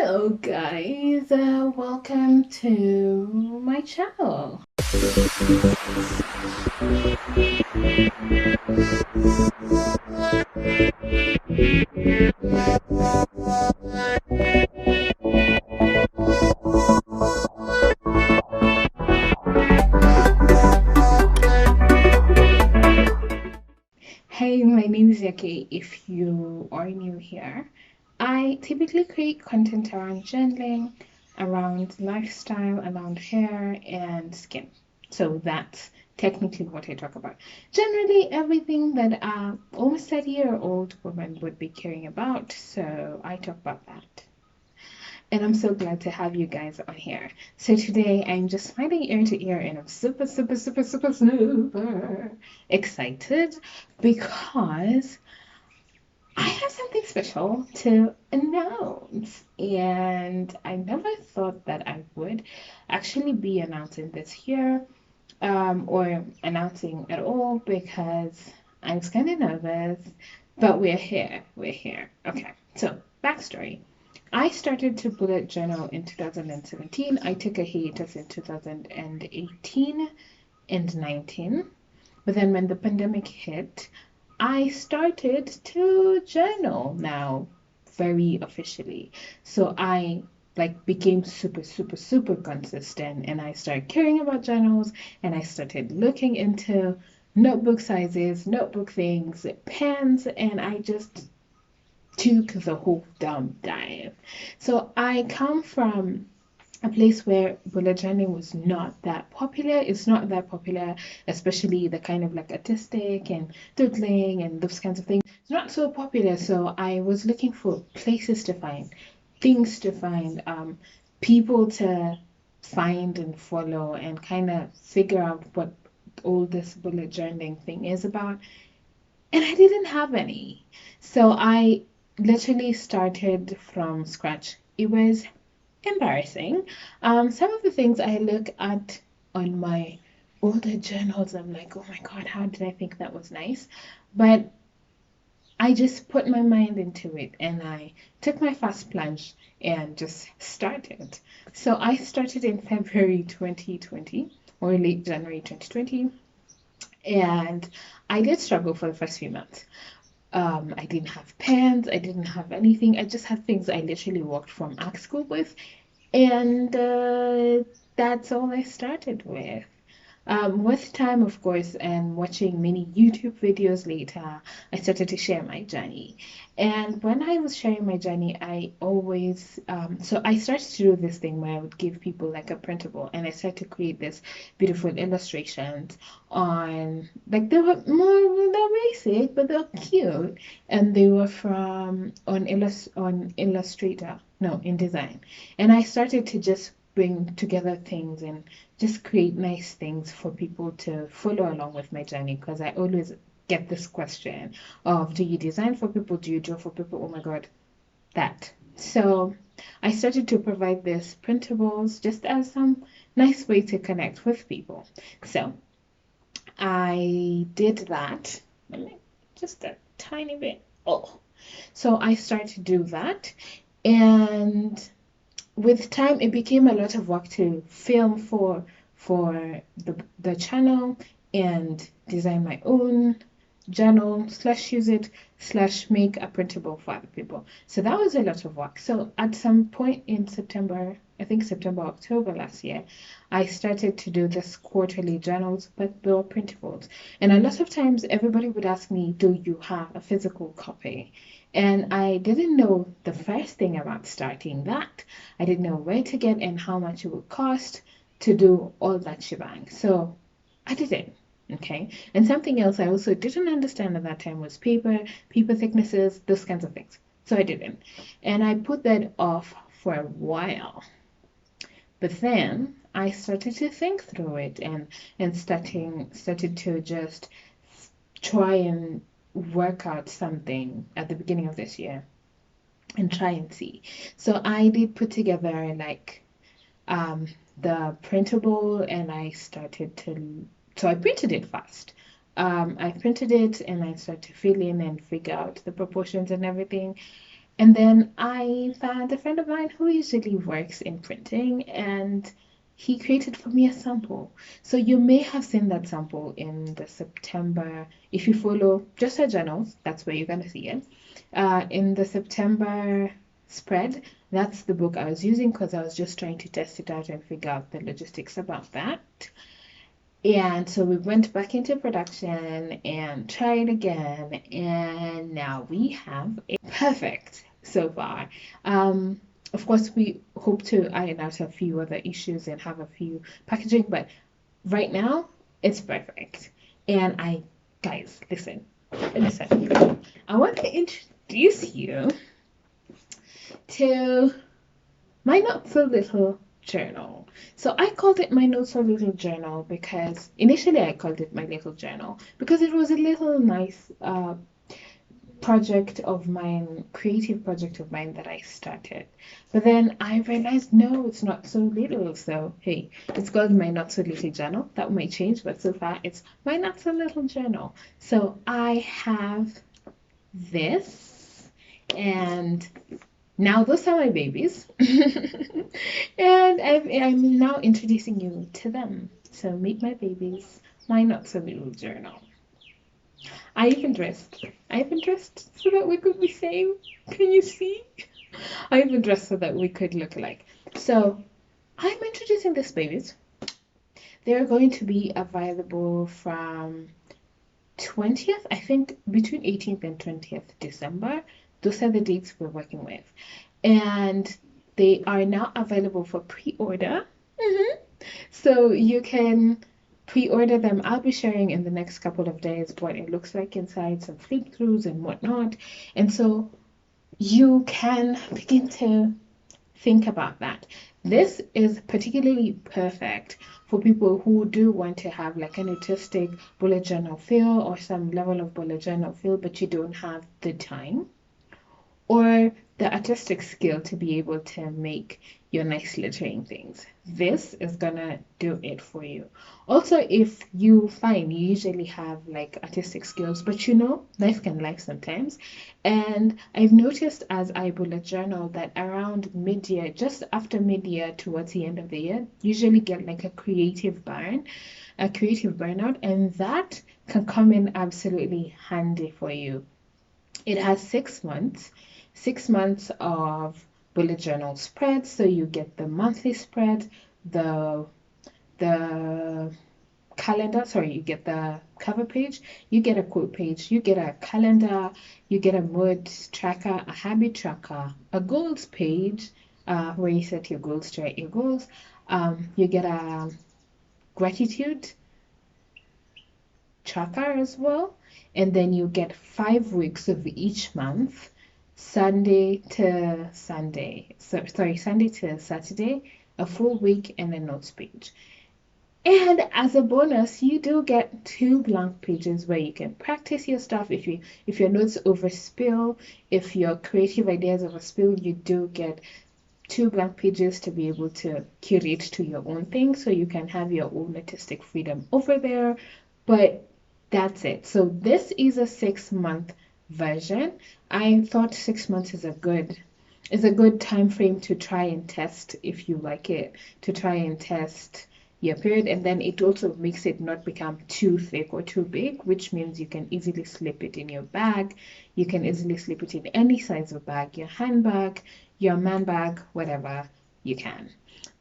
Hello guys, welcome to my channel. Hey, my name is Yake. If you are new here, I typically create content around journaling, around lifestyle, around hair and skin. So that's technically what I talk about. Generally, everything that a almost 30-year-old woman would be caring about. So I talk about that. And I'm so glad to have you guys on here. So today I'm just smiling ear to ear and I'm super excited because I have something special to announce. And I never thought that I would actually be announcing this here, or announcing at all because I was kind of nervous, but we're here. We're here. Okay, so backstory. I started to bullet journal in 2017. I took a hiatus in 2018 and 19. But then when the pandemic hit, I started to journal now very officially. So I became super consistent and I started caring about journals and I started looking into notebook sizes, notebook things, pens, and I just took the whole dumb dive. So I come from a place where bullet journaling was not that popular. It's not that popular, especially the kind of like artistic and doodling and those kinds of things. It's not so popular. So I was looking for places to find, things to find, people to find and follow and kind of figure out what all this bullet journaling thing is about. And I didn't have any. So I literally started from scratch. It was embarrassing. Some of the things I look at on my older journals, I'm like, oh my God, how did I think that was nice? But I just put my mind into it and I took my first plunge and just started. So I started in February 2020 or late January 2020. And I did struggle for the first few months. I didn't have pens, I didn't have anything. I just had things I literally walked from art school with. And that's all I started with. With time, of course, and watching many YouTube videos later, I started to share my journey. And when I was sharing my journey, I always, so I started to do this thing where I would give people like a printable, and I started to create this beautiful illustrations on, like they're basic, but they're cute, and they were from on Illustrator, no, InDesign, and I started to just bring together things and just create nice things for people to follow along with my journey because I always get this question of do you design for people? Do you draw for people? Oh my God, that. So I started to provide this printables just as some nice way to connect with people. So I did that. Just a tiny bit. Oh. So I started to do that and with time it became a lot of work to film for the channel and design my own journal slash use it slash make a printable for other people. So that was a lot of work. So at some point in September, I think September, October last year, I started to do this quarterly journals, but they were printables. And a lot of times everybody would ask me, do you have a physical copy? And I didn't know the first thing about starting that. I didn't know where to get and how much it would cost to do all that shebang. So I did it. Okay. And something else I also didn't understand at that time was paper thicknesses, those kinds of things. So I didn't. And I put that off for a while. But then I started to think through it and started to just try and work out something at the beginning of this year and try and see. So I did put together like the printable and I started to, so I printed it first. I printed it and I started to fill in and figure out the proportions and everything. And then I found a friend of mine who usually works in printing, and he created for me a sample. So you may have seen that sample in the September, if you follow just our journals, that's where you're going to see it. In the September spread, that's the book I was using because I was just trying to test it out and figure out the logistics about that. And so we went back into production and tried again, and now we have a perfect so far. Of course, we hope to iron out a few other issues and have a few packaging, but right now it's perfect. And guys, listen, I want to introduce you to my not so little journal. So I called it my not so little journal because initially I called it my little journal because it was a little nice project of mine, creative project of mine that I started. But then I realized no, it's not so little. So hey, it's called my not so little journal. That might change, but so far it's my not so little journal. So I have this, and now those are my babies. And I'm now introducing you to them. So meet my babies, my not so little journal. I even dressed. I even dressed so that we could be same. Can you see? I even dressed so that we could look alike. So I'm introducing these babies. They're going to be available from 20th, I think between 18th and 20th December. Those are the dates we're working with. And they are now available for pre-order. So you can pre-order them. I'll be sharing in the next couple of days what it looks like inside, some flip-throughs and whatnot. And so you can begin to think about that. This is particularly perfect for people who do want to have like an artistic bullet journal feel or some level of bullet journal feel, but you don't have the time or the artistic skill to be able to make your nice lettering things. This is gonna do it for you. Also, if you find you usually have like artistic skills, but life can life sometimes. And I've noticed as I bullet journal that around mid-year, just after mid-year towards the end of the year, usually get like a creative burnout, and that can come in absolutely handy for you. It has 6 months of bullet journal spreads. So you get the monthly spread, the calendar, sorry, you get the cover page, you get a quote page, you get a calendar, you get a mood tracker, a habit tracker, a goals page, where you set your goals to write your goals. You get a gratitude tracker as well. And then you get 5 weeks of each month, Sunday to Sunday. Sunday to Saturday, a full week, and a notes page. And as a bonus, you do get 2 blank pages where you can practice your stuff. If your notes overspill, if your creative ideas overspill, you do get 2 blank pages to be able to curate to your own thing, so you can have your own artistic freedom over there. But that's it. So this is a 6-month version. I thought 6 months is a good time frame to try and test if you like it, to try and test your period, and then it also makes it not become too thick or too big, which means you can easily slip it in your bag. You can easily slip it in any size of bag, your handbag, your man bag, whatever you can.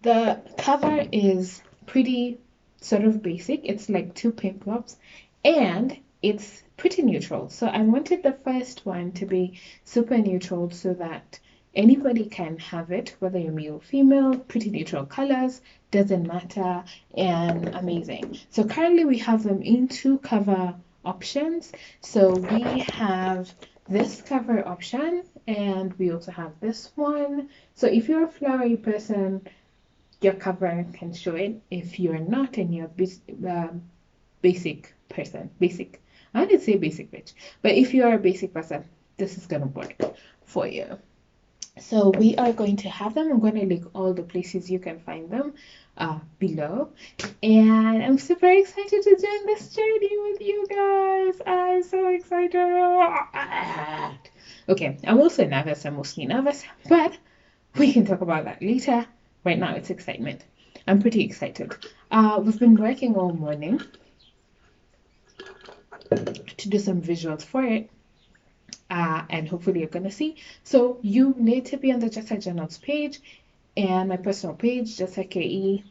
The cover is pretty sort of basic. It's like 2 pink blobs, and it's pretty neutral. So I wanted the first one to be super neutral so that anybody can have it, whether you're male or female, pretty neutral colors, doesn't matter, and amazing. So currently we have them in 2 cover options. So we have this cover option, and we also have this one. So if you're a flowery person, your cover can show it. If you're not and you're basic person, I didn't say basic bitch, but if you are a basic person, this is gonna work for you. So we are going to have them. I'm going to link all the places you can find them below. And I'm super excited to join this journey with you guys. I'm so excited. Okay, I'm also nervous. I'm mostly nervous, but we can talk about that later. Right now, it's excitement. I'm pretty excited. We've been working all morning to do some visuals for it. And hopefully you're gonna see. So you need to be on the Just Like Journals page and my personal page, Just Like KE.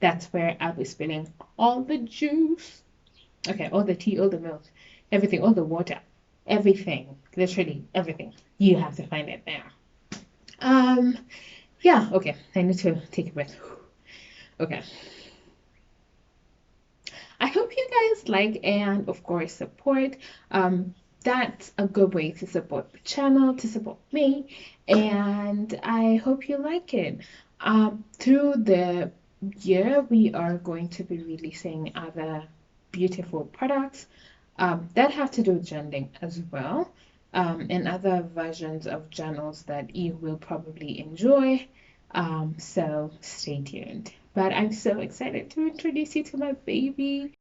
That's where I'll be spilling all the juice. Okay, all the tea, all the milk, everything, all the water, everything, literally everything. You have to find it there. Um, yeah, okay. I need to take a breath. Okay. I hope you guys like and of course support. That's a good way to support the channel, to support me, and I hope you like it. Through the year, we are going to be releasing other beautiful products that have to do with journaling as well, and other versions of journals that you will probably enjoy. So stay tuned. But I'm so excited to introduce you to my baby.